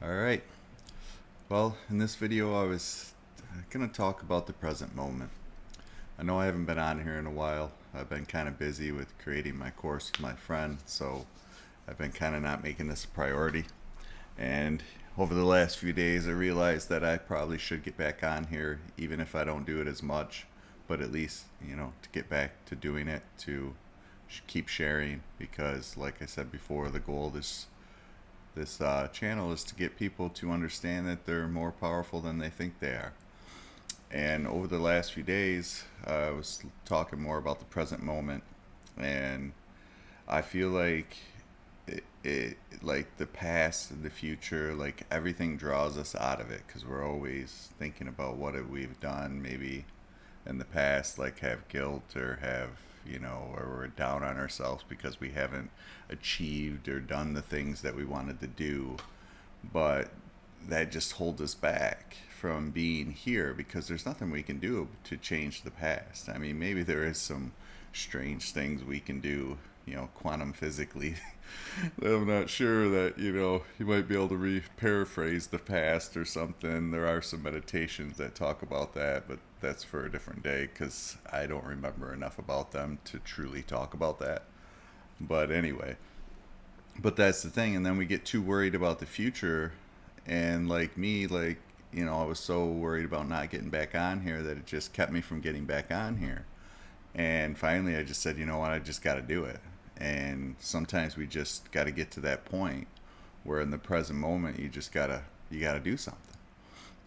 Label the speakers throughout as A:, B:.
A: All right. Well, in this video, I was going to talk about the present moment. I know I haven't been on here in a while. I've been kind of busy with creating my course with my friend, so I've been kind of not making this a priority. And over the last few days, I realized that I probably should get back on here, even if I don't do it as much, but at least, to get back to doing it, to keep sharing, because, like I said before, the goal of this channel is to get people to understand that they're more powerful than they think they are. And over the last few days, I was talking more about the present moment, and I feel like like the past and the future, like everything draws us out of it because we're always thinking about what have we've done, maybe in the past, like have guilt or have or we're down on ourselves because we haven't achieved or done the things that we wanted to do, but that just holds us back from being here because there's nothing we can do to change the past. I mean, maybe there is some strange things we can do, quantum physically. I'm not sure that, you might be able to paraphrase the past or something. There are some meditations that talk about that, but that's for a different day because I don't remember enough about them to truly talk about that. But anyway, but that's the thing. And then we get too worried about the future. And like me, I was so worried about not getting back on here that it just kept me from getting back on here. And finally, I just said, you know what, I just got to do it. And sometimes we just got to get to that point where in the present moment you got to do something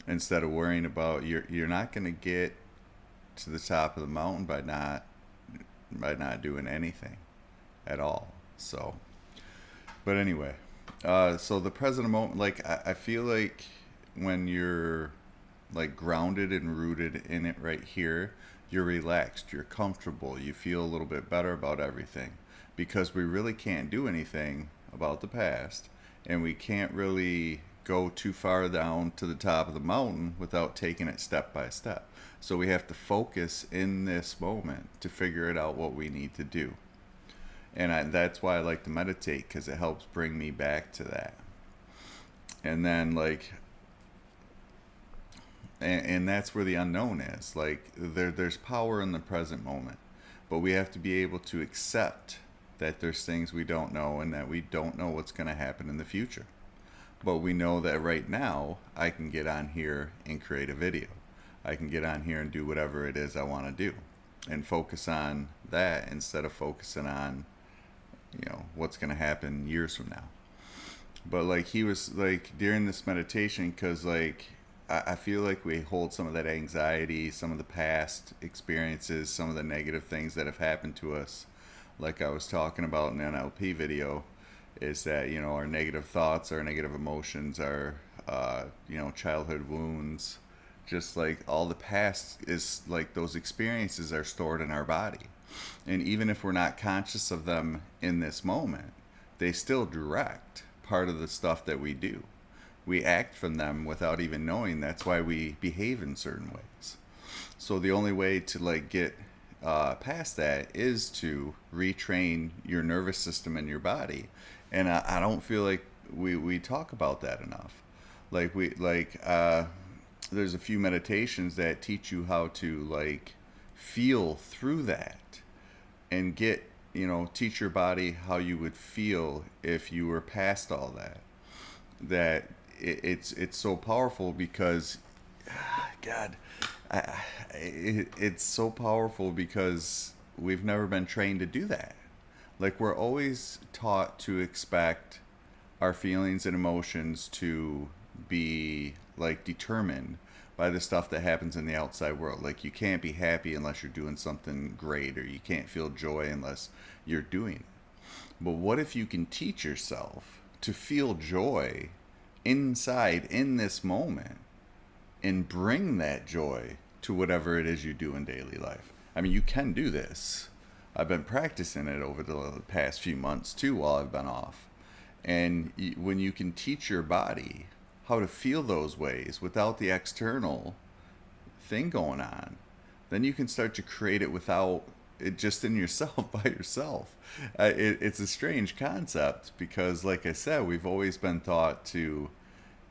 A: instead of worrying about you're not going to get to the top of the mountain by not doing anything at all. So, but anyway, so the present moment, like I feel like when you're like grounded and rooted in it right here, you're relaxed, you're comfortable, you feel a little bit better about everything because we really can't do anything about the past and we can't really go too far down to the top of the mountain without taking it step by step. So we have to focus in this moment to figure it out what we need to do. And that's why I like to meditate because it helps bring me back to that. And then and that's where the unknown is. Like there's power in the present moment, but we have to be able to accept that there's things we don't know and that we don't know what's going to happen in the future. But we know that right now I can get on here and create a video. I can get on here and do whatever it is I want to do and focus on that instead of focusing on what's going to happen years from now. But like he was like during this meditation, because like I feel like we hold some of that anxiety, some of the past experiences, some of the negative things that have happened to us, like I was talking about in an NLP video, is that our negative thoughts, our negative emotions, our childhood wounds, just like all the past is like those experiences are stored in our body, and even if we're not conscious of them in this moment, they still direct part of the stuff that we do. We act from them without even knowing. That's why we behave in certain ways. So the only way to like get past that is to retrain your nervous system and your body. And I don't feel like we talk about that enough. There's a few meditations that teach you how to like feel through that and get teach your body how you would feel if you were past all that. It's so powerful because God, it's so powerful because we've never been trained to do that. Like we're always taught to expect our feelings and emotions to be like determined by the stuff that happens in the outside world. Like you can't be happy unless you're doing something great, or you can't feel joy unless you're doing it. But what if you can teach yourself to feel joy inside in this moment and bring that joy to whatever it is you do in daily life? I mean, you can do this. I've been practicing it over the past few months too while I've been off. And when you can teach your body how to feel those ways without the external thing going on, then you can start to create it without it, just in yourself, by yourself. It's a strange concept because, like I said, we've always been taught to,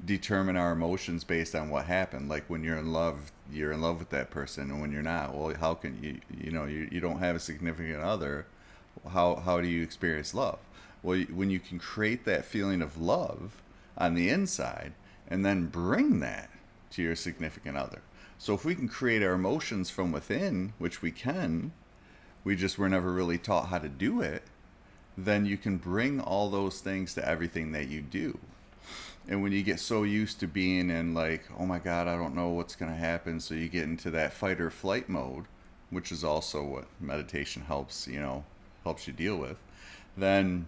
A: determine our emotions based on what happened. Like when you're in love with that person, and when you're not, well, how can you don't have a significant other, how do you experience love? Well, when you can create that feeling of love on the inside and then bring that to your significant other. So if we can create our emotions from within, which we can, we just were never really taught how to do it, then you can bring all those things to everything that you do. And when you get so used to being in like, oh my God, I don't know what's going to happen, so you get into that fight or flight mode, which is also what meditation helps, helps you deal with, then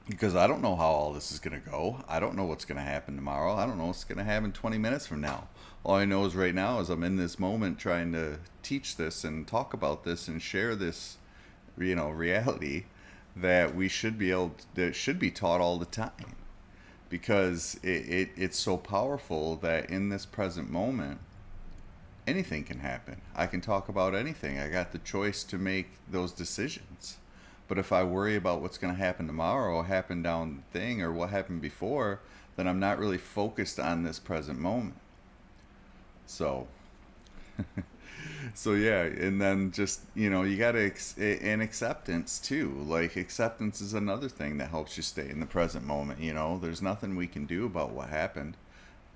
A: because I don't know how all this is going to go. I don't know what's going to happen tomorrow. I don't know what's going to happen 20 minutes from now. All I know is right now is I'm in this moment trying to teach this and talk about this and share this, reality that we should be that should be taught all the time, because it's so powerful that in this present moment anything can happen. I can talk about anything. I got the choice to make those decisions. But if I worry about what's going to happen tomorrow, or happen down the thing, or what happened before, then I'm not really focused on this present moment. So, so yeah, and then just you got to and acceptance too. Like acceptance is another thing that helps you stay in the present moment. There's nothing we can do about what happened.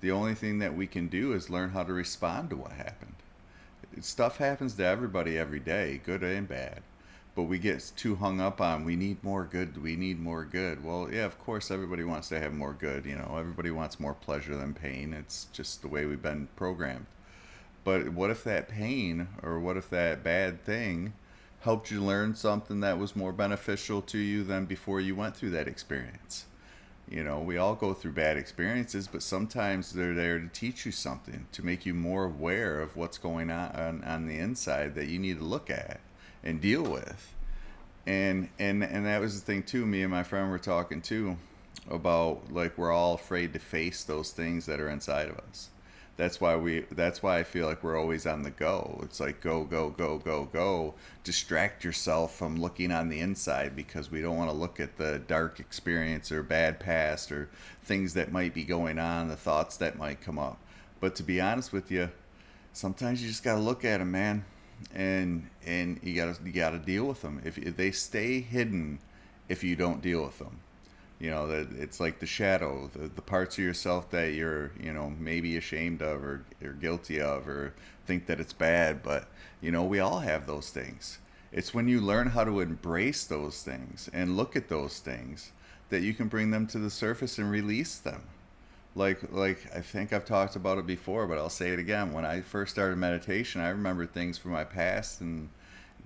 A: The only thing that we can do is learn how to respond to what happened. Stuff happens to everybody every day, good and bad. But we get too hung up on we need more good, we need more good. Well, yeah, of course everybody wants to have more good. Everybody wants more pleasure than pain. It's just the way we've been programmed. But what if that pain, or what if that bad thing helped you learn something that was more beneficial to you than before you went through that experience? We all go through bad experiences, but sometimes they're there to teach you something, to make you more aware of what's going on the inside that you need to look at and deal with. And that was the thing too. Me and my friend were talking too about, like, we're all afraid to face those things that are inside of us. That's why I feel like we're always on the go. It's like go, go, go, go, go. Distract yourself from looking on the inside, because we don't want to look at the dark experience or bad past or things that might be going on, the thoughts that might come up. But to be honest with you, sometimes you just got to look at them, man. And you gotta deal with them. If they stay hidden, if you don't deal with them, that it's like the shadow, the parts of yourself that you're maybe ashamed of, or guilty of, or think that it's bad. But we all have those things. It's when you learn how to embrace those things and look at those things that you can bring them to the surface and release them. Like I think I've talked about it before, but I'll say it again. When I first started meditation, I remember things from my past and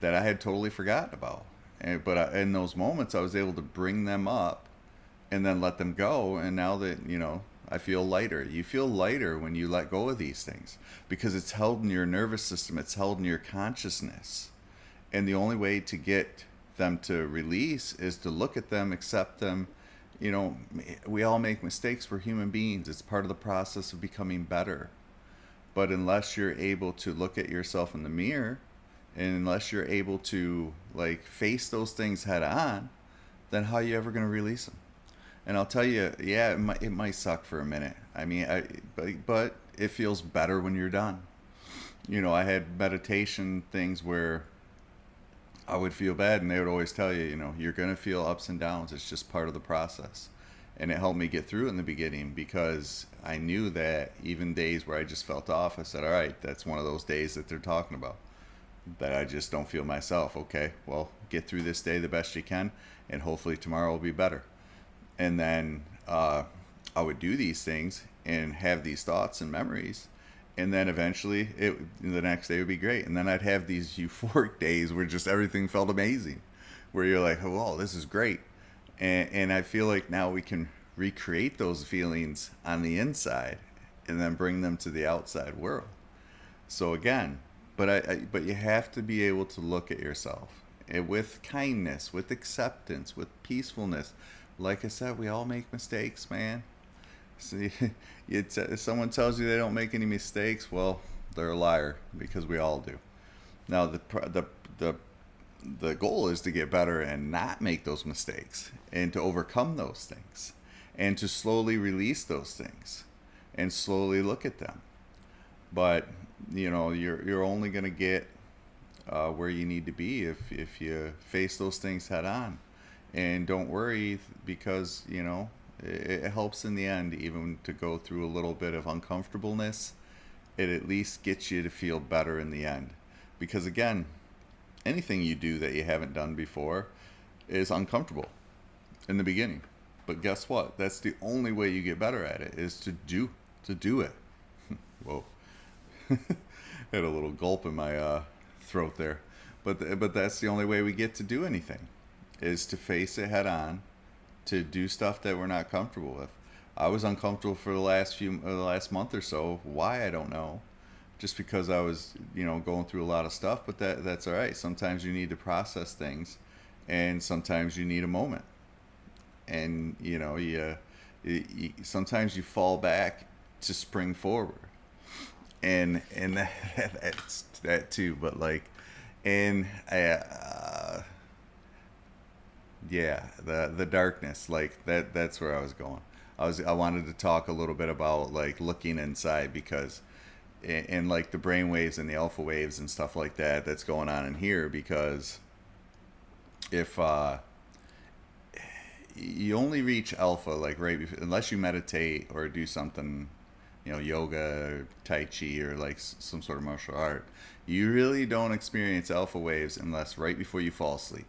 A: that I had totally forgotten about. But in those moments, I was able to bring them up and then let them go. And now that I feel lighter. You feel lighter when you let go of these things, because it's held in your nervous system. It's held in your consciousness, and the only way to get them to release is to look at them, accept them. We all make mistakes. We're human beings. It's part of the process of becoming better. But unless you're able to look at yourself in the mirror, and unless you're able to like face those things head on, then how are you ever going to release them? And I'll tell you, yeah, it might suck for a minute. I mean, but it feels better when you're done. I had meditation things where I would feel bad, and they would always tell you, you're going to feel ups and downs. It's just part of the process. And it helped me get through it in the beginning, because I knew that even days where I just felt off, I said, all right, that's one of those days that they're talking about, that I just don't feel myself. Okay, well, get through this day the best you can, and hopefully tomorrow will be better. And then I would do these things and have these thoughts and memories, and then eventually the next day would be great. And then I'd have these euphoric days where just everything felt amazing, where you're like, oh, this is great. And I feel like now we can recreate those feelings on the inside and then bring them to the outside world. So again, but you have to be able to look at yourself with kindness, with acceptance, with peacefulness. Like I said, we all make mistakes, man. See, if someone tells you they don't make any mistakes, well, they're a liar, because we all do. Now, the goal is to get better and not make those mistakes, and to overcome those things, and to slowly release those things. and slowly look at them. But you're only going to get where you need to be if you face those things head on. And don't worry, because it helps in the end, even to go through a little bit of uncomfortableness. It at least gets you to feel better in the end. Because again, anything you do that you haven't done before is uncomfortable in the beginning. But guess what? That's the only way you get better at it, is to do it. Whoa. Had a little gulp in my throat there. But that's the only way we get to do anything, is to face it head on, to do stuff that we're not comfortable with. I was uncomfortable for the last month or so. Why, I don't know. Just because I was, going through a lot of stuff, but that's all right. Sometimes you need to process things, and sometimes you need a moment. And sometimes you fall back to spring forward, and that's that too. But like, and yeah, the darkness, like that's where I was going. I wanted to talk a little bit about like looking inside, because and like the brain waves and the alpha waves and stuff like that that's going on in here. Because if you only reach alpha like right before, unless you meditate or do something, yoga or tai chi or like some sort of martial art, you really don't experience alpha waves unless right before you fall asleep.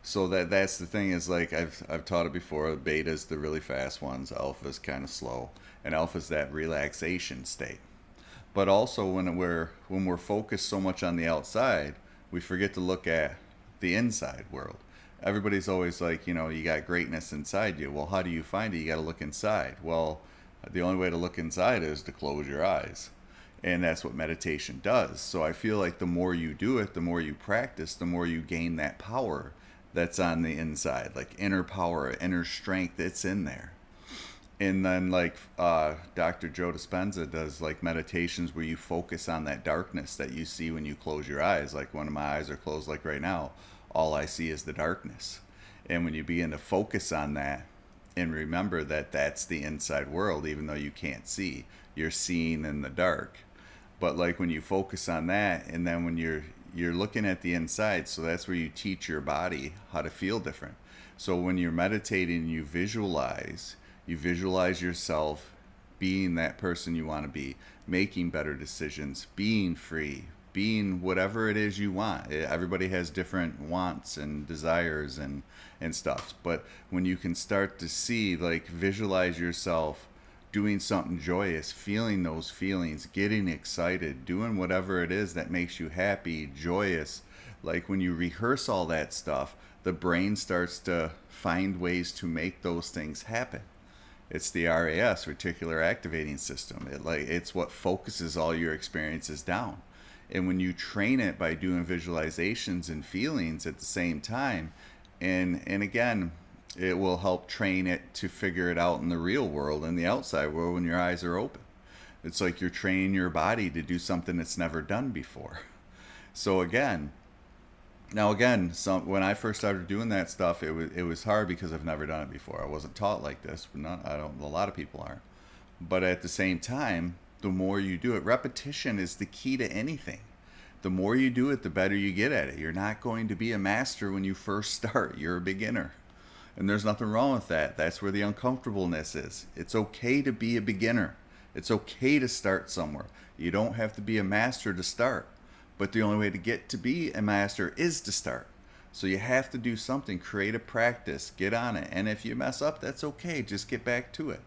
A: So that's the thing, is like I've taught it before. Beta's the really fast ones, alpha's kind of slow, and alpha's that relaxation state. But also when we're focused so much on the outside, we forget to look at the inside world. Everybody's always like, you got greatness inside you. Well, how do you find it? You got to look inside. Well, the only way to look inside is to close your eyes. And that's what meditation does. So I feel like the more you do it, the more you practice, the more you gain that power that's on the inside, like inner power, inner strength. It's in there. And then like Dr. Joe Dispenza does like meditations where you focus on that darkness that you see when you close your eyes. Like when my eyes are closed, like right now, all I see is the darkness. And when you begin to focus on that and remember that that's the inside world, even though you can't see, you're seeing in the dark. But like when you focus on that, and then when you're looking at the inside, so that's where you teach your body how to feel different. So when you're meditating, you visualize yourself being that person you want to be, making better decisions, being free, being whatever it is you want. Everybody has different wants and desires and stuff. But when you can start to see, like visualize yourself doing something joyous, feeling those feelings, getting excited, doing whatever it is that makes you happy, joyous. Like when you rehearse all that stuff, the brain starts to find ways to make those things happen. It's the RAS, reticular activating system. It's what focuses all your experiences down. And when you train it by doing visualizations and feelings at the same time, and again, it will help train it to figure it out in the real world, in the outside world, when your eyes are open. It's like you're training your body to do something it's never done before. So again, when I first started doing that stuff, it was hard because I've never done it before. I wasn't taught like this. I don't. A lot of people aren't. But at the same time, the more you do it, repetition is the key to anything. The more you do it, the better you get at it. You're not going to be a master when you first start. You're a beginner. And there's nothing wrong with that. That's where the uncomfortableness is. It's okay to be a beginner. It's okay to start somewhere. You don't have to be a master to start. But the only way to get to be a master is to start. So you have to do something, create a practice, get on it. And if you mess up, that's okay. Just get back to it.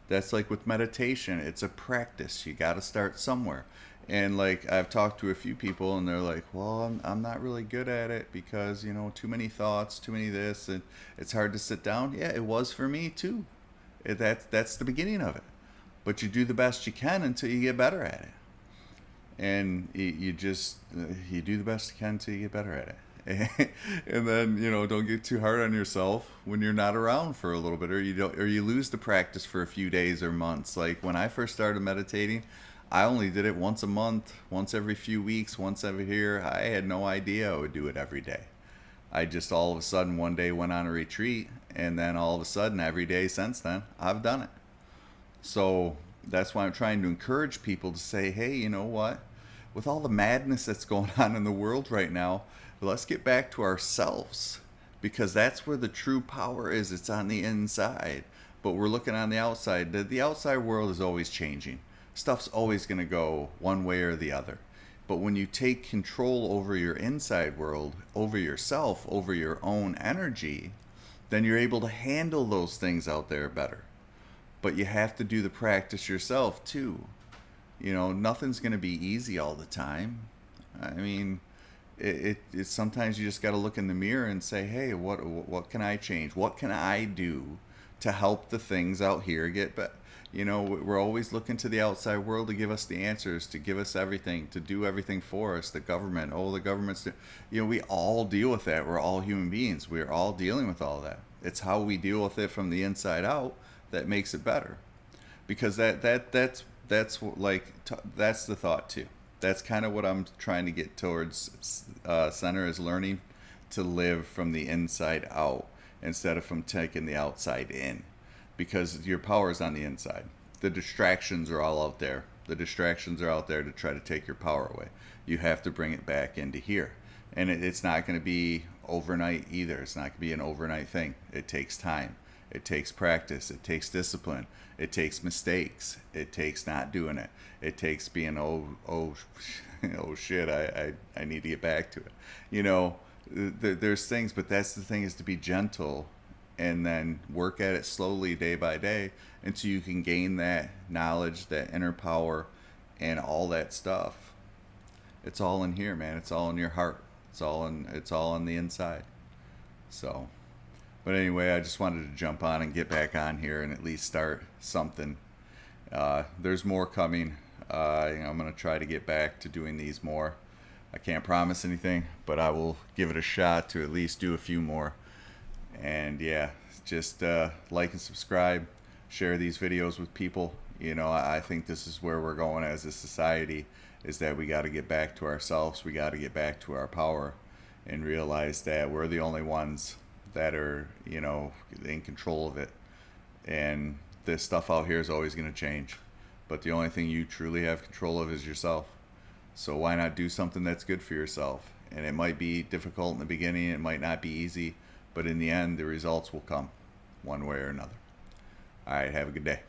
A: That's like with meditation. It's a practice. You got to start somewhere. And like I've talked to a few people and they're like, well, I'm not really good at it because, too many thoughts, too many this, and it's hard to sit down. Yeah, it was for me too. That's the beginning of it. But you do the best you can until you get better at it. And you do the best you can until you get better at it. And then, don't get too hard on yourself when you're not around for a little bit, or you lose the practice for a few days or months. Like when I first started meditating, I only did it once a month, once every few weeks, once every year. I had no idea I would do it every day. I just all of a sudden one day went on a retreat, and then all of a sudden every day since then I've done it. So That's why I'm trying to encourage people to say, hey, you know what? With all the madness that's going on in the world right now, let's get back to ourselves, because that's where the true power is. It's on the inside. But we're looking on the outside. The outside world is always changing. Stuff's always going to go one way or the other. But when you take control over your inside world, over yourself, over your own energy, then you're able to handle those things out there better. But you have to do the practice yourself too. You know, nothing's going to be easy all the time. I mean, it's sometimes you just got to look in the mirror and say, hey, what can I change? What can I do to help the things out here get better? You know, we're always looking to the outside world to give us the answers, to give us everything, to do everything for us. The government, the government's, you know, we all deal with that. We're all human beings. We're all dealing with all that. It's how we deal with it from the inside out that makes it better, because that's the thought too. That's kind of what I'm trying to get towards. Center is learning to live from the inside out instead of from taking the outside in, because your power is on the inside. The distractions are all out there. The distractions are out there to try to take your power away. You have to bring it back into here, and it's not going to be overnight either. It's not going to be an overnight thing. It takes time. It takes practice. It takes discipline. It takes mistakes. It takes not doing it. It takes being oh shit. I need to get back to it. You know, there's things, but that's the thing, is to be gentle, and then work at it slowly day by day until you can gain that knowledge, that inner power, and all that stuff. It's all in here, man. It's all in your heart. It's all on the inside. So. But anyway, I just wanted to jump on and get back on here and at least start something. There's more coming. I'm going to try to get back to doing these more. I can't promise anything, but I will give it a shot to at least do a few more. And yeah, just like and subscribe, share these videos with people. You know, I think this is where we're going as a society, is that we got to get back to ourselves. We got to get back to our power and realize that we're the only ones that are, you know, in control of it. And this stuff out here is always going to change, but the only thing you truly have control of is yourself. So why not do something that's good for yourself? And it might be difficult in the beginning, it might not be easy, but in the end the results will come one way or another. All right, have a good day.